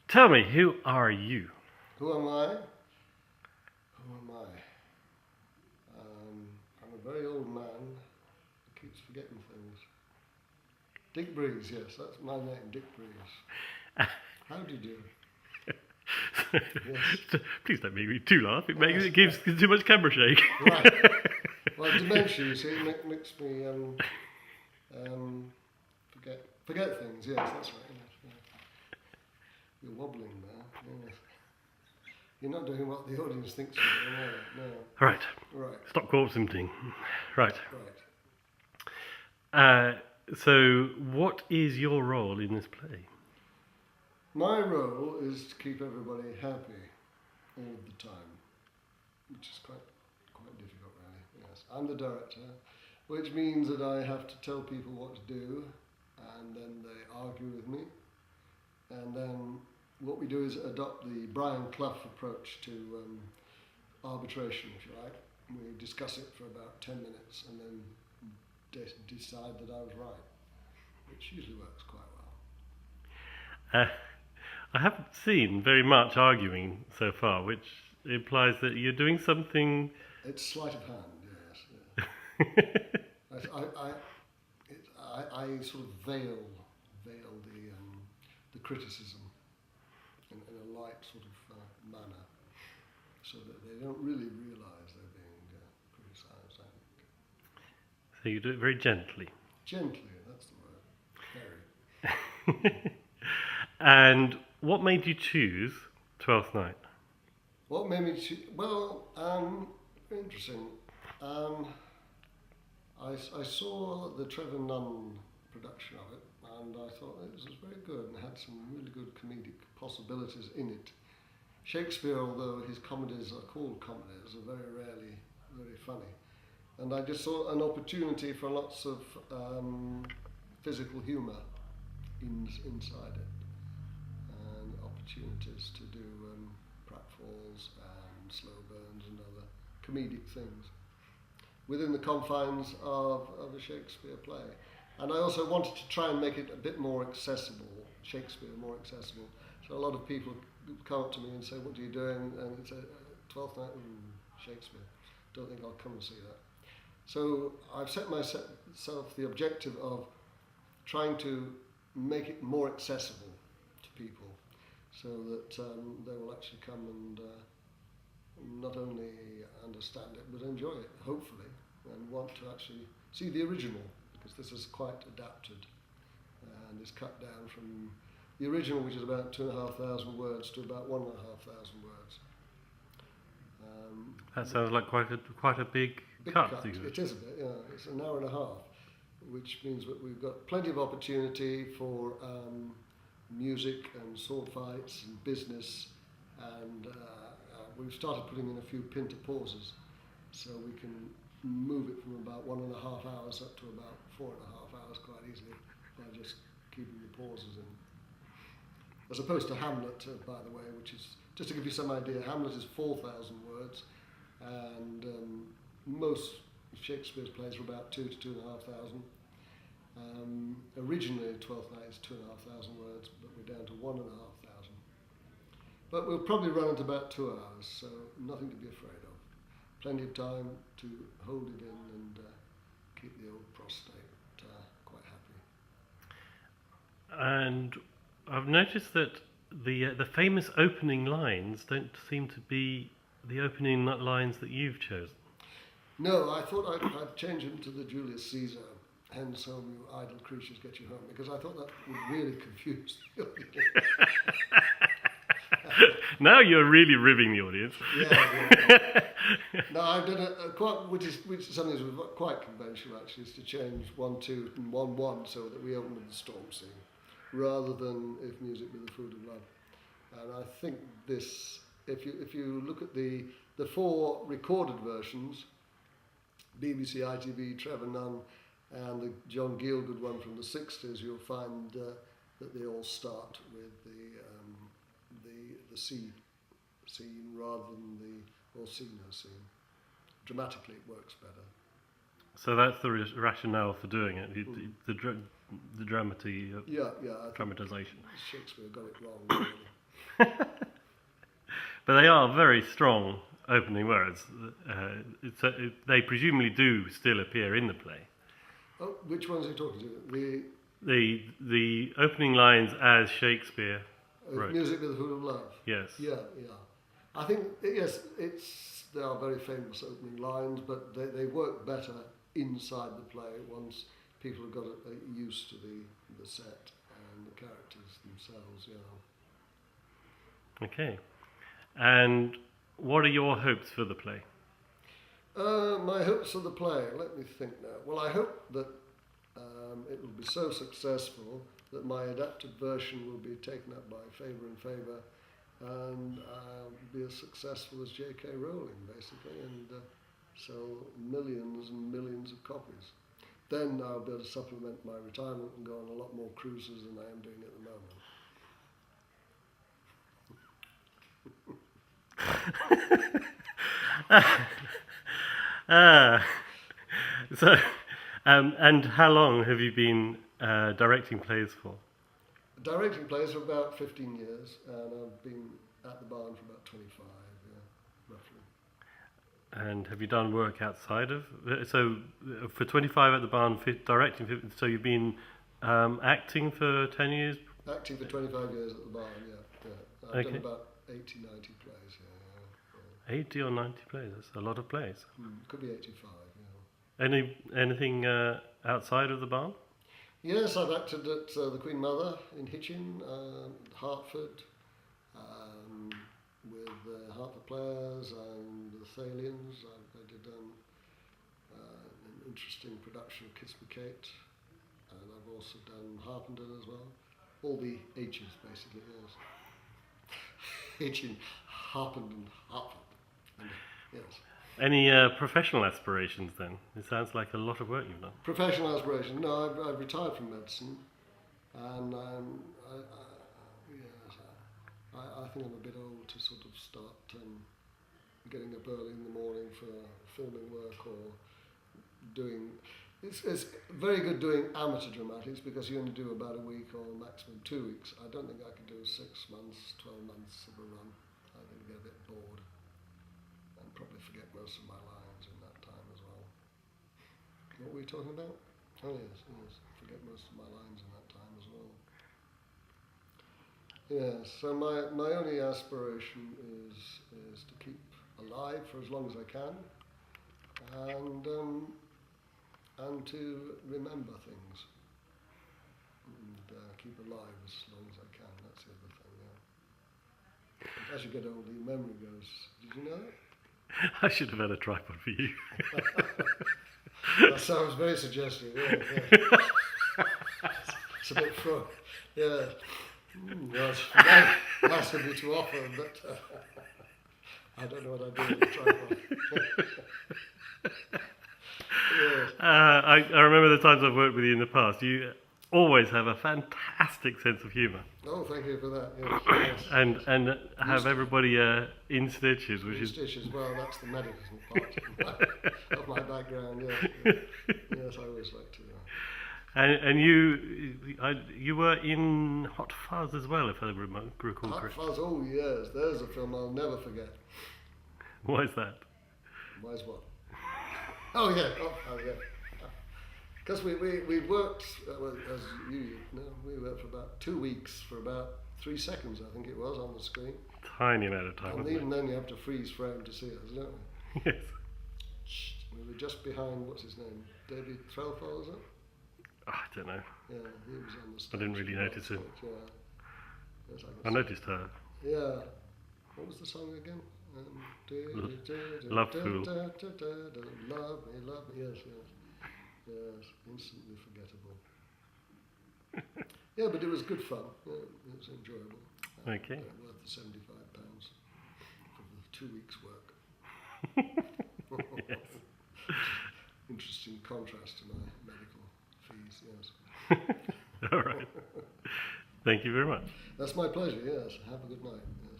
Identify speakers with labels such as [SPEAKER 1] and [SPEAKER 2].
[SPEAKER 1] Tell me, who are you?
[SPEAKER 2] Who am I? Who am I? I'm a very old man who keeps forgetting things. DickBreeze, yes, that's my name, DickBreeze. How do you do? Yes.
[SPEAKER 1] Please don't make me too laugh. It gives too much camera shake.
[SPEAKER 2] Right. Well, dementia, you see, makes me forget things. Yes, that's right. Yes, yeah. You're wobbling there. Yes. You're not doing what the audience thinks you do. No.
[SPEAKER 1] Right.
[SPEAKER 2] Right.
[SPEAKER 1] Stop corpse-emptying. Right.
[SPEAKER 2] Right.
[SPEAKER 1] So, what is your role in this play?
[SPEAKER 2] My role is to keep everybody happy all the time, which is quite difficult, really. Yes, I'm the director, which means that I have to tell people what to do, and then they argue with me, and then what we do is adopt the Brian Clough approach to arbitration, if you like. We discuss it for about 10 minutes, and then decide that I was right, which usually works quite well.
[SPEAKER 1] I haven't seen very much arguing so far, which implies that you're doing something.
[SPEAKER 2] It's sleight of hand, yes. I sort of veil the criticism in a light sort of manner, so that they don't really realise they're being criticised. I think.
[SPEAKER 1] So you do it very gently.
[SPEAKER 2] Gently, that's the word. Very.
[SPEAKER 1] And what made you choose Twelfth Night?
[SPEAKER 2] What made me choose? Well, very interesting. I saw the Trevor Nunn production of it, and I thought it was very good and had some really good comedic possibilities in it. Shakespeare, although his comedies are called comedies, are very rarely very funny. And I just saw an opportunity for lots of physical humour inside it. Opportunities to do pratfalls and slow burns and other comedic things within the confines of a Shakespeare play. And I also wanted to try and make it a bit more accessible, Shakespeare more accessible. So a lot of people come up to me and say, "What are you doing?" And it's Twelfth Night, Shakespeare. Don't think I'll come and see that. So I've set myself the objective of trying to make it more accessible to people, so that they will actually come and not only understand it, but enjoy it, hopefully, and want to actually see the original, because this is quite adapted and is cut down from the original, which is about 2,500 words, to about 1,500 words.
[SPEAKER 1] That sounds like quite a big cut.
[SPEAKER 2] It is a bit, yeah. It's an hour and a half, which means that we've got plenty of opportunity for music and sword fights and business, and we've started putting in a few pinter pauses, so we can move it from about 1.5 hours up to about 4.5 hours quite easily by just keeping the pauses in. As opposed to Hamlet, by the way, which is, just to give you some idea, Hamlet is 4,000 words, and most Shakespeare's plays are about 2,000 to 2,500. Originally, Twelfth Night is 2,500 words, but we're down to 1,500. But we'll probably run it about 2 hours, so nothing to be afraid of. Plenty of time to hold it in and keep the old prostate quite happy.
[SPEAKER 1] And I've noticed that the famous opening lines don't seem to be the opening lines that you've chosen.
[SPEAKER 2] No, I thought I'd change them to the Julius Caesar. Hence, home, you idle creatures, get you home, because I thought that would really confuse the audience.
[SPEAKER 1] Now you're really ribbing the audience.
[SPEAKER 2] Yeah. No, I've done which is something that's quite conventional, actually, is to change 1, 2 and 1, 1, so that we open with the storm scene, rather than If Music Be the Food of Love. And I think this, if you look at the 4 recorded versions, BBC, ITV, Trevor Nunn, and the John Gielgud one from the 60s, you'll find that they all start with the sea scene rather than the Orsino scene. Dramatically, it works better.
[SPEAKER 1] So that's the rationale for doing it. The dramatization.
[SPEAKER 2] Yeah.
[SPEAKER 1] Dramatization.
[SPEAKER 2] Shakespeare got it wrong. Really.
[SPEAKER 1] But they are very strong opening words. They presumably do still appear in the play.
[SPEAKER 2] Oh, which ones are you talking to?
[SPEAKER 1] The opening lines as Shakespeare wrote.
[SPEAKER 2] Music with the Hood of Love.
[SPEAKER 1] Yes.
[SPEAKER 2] Yeah. I think yes, they are very famous opening lines, but they work better inside the play once people have got used to the set and the characters themselves.
[SPEAKER 1] Okay. And what are your hopes for the play?
[SPEAKER 2] My hopes for the play. Let me think now. Well, I hope that it will be so successful that my adapted version will be taken up by favour and favour, and be as successful as J.K. Rowling, basically, and sell millions and millions of copies. Then I'll be able to supplement my retirement and go on a lot more cruises than I am doing at the moment.
[SPEAKER 1] And how long have you been directing plays for?
[SPEAKER 2] Directing plays for about 15 years, and I've been at the barn for about 25, roughly.
[SPEAKER 1] And have you done work outside of... So for 25 at the barn, directing, so you've been acting for 10 years?
[SPEAKER 2] Acting for 25 years at the barn, yeah. I've done about 80, 90 plays, yeah.
[SPEAKER 1] 80 or 90 plays, that's a lot of plays.
[SPEAKER 2] Could be 85, yeah.
[SPEAKER 1] Anything outside of the barn?
[SPEAKER 2] Yes, I've acted at the Queen Mother in Hitchin, Hertford, with the Hertford Players and the Thalians. I did an interesting production of Kiss Me Kate, and I've also done Harpenden as well. All the H's, basically, yes. Hitchin, Harpenden, Hertford, yes.
[SPEAKER 1] Any professional aspirations then? It sounds like a lot of work you've done.
[SPEAKER 2] Professional aspirations? No, I've retired from medicine, and I think I'm a bit old to sort of start getting up early in the morning for filming work or doing... It's very good doing amateur dramatics because you only do about a week or maximum 2 weeks. I don't think I could do 6 months, 12 months of a run. I think I'd get a bit bored and probably forget most of my lines in that time as well. What were we talking about? Oh yes, forget most of my lines in that time as well. Yes, so my only aspiration is to keep alive for as long as I can, and to remember things and keep alive as long as I can. That's the other thing. Yeah. And as you get older, your memory goes. Did you know that?
[SPEAKER 1] I should have had a tripod for you.
[SPEAKER 2] That sounds very suggestive. Yeah. It's a bit frog. Yeah. Yes, nice of you to offer, but I don't know what I do with a tripod. Yes.
[SPEAKER 1] I remember the times I've worked with you in the past. You always have a fantastic sense of humour.
[SPEAKER 2] Oh, thank you for that. Yes.
[SPEAKER 1] And have everybody in stitches, which is...
[SPEAKER 2] stitches. Well, that's the medical part of my background. Yeah. Yes, I always like to.
[SPEAKER 1] And you were in Hot Fuzz as well, if I recall
[SPEAKER 2] Hot
[SPEAKER 1] correctly.
[SPEAKER 2] Fuzz. Oh yes, there's a film I'll never forget.
[SPEAKER 1] Why is that?
[SPEAKER 2] Why is what? Oh yeah. Because we worked, as you know, we worked for about 2 weeks for about 3 seconds, I think it was, on the screen.
[SPEAKER 1] Tiny amount of time.
[SPEAKER 2] And even then you have to freeze frame to see us, don't we?
[SPEAKER 1] Yes.
[SPEAKER 2] We were just behind, what's his name? David Threlfall, is it?
[SPEAKER 1] Oh, I don't know.
[SPEAKER 2] Yeah, he was on the stage.
[SPEAKER 1] I didn't really notice him.
[SPEAKER 2] Yeah. Yes,
[SPEAKER 1] I noticed her.
[SPEAKER 2] Yeah. What was the song again?
[SPEAKER 1] Love Fool.
[SPEAKER 2] Love me, yes. Yes, instantly forgettable. Yeah, but it was good fun. Yeah, it was enjoyable.
[SPEAKER 1] Okay.
[SPEAKER 2] Worth the £75 for the 2 weeks' work.
[SPEAKER 1] Yes.
[SPEAKER 2] Interesting contrast to my medical fees, yes.
[SPEAKER 1] All right. Thank you very much.
[SPEAKER 2] That's my pleasure, yes. Have a good night. Yes.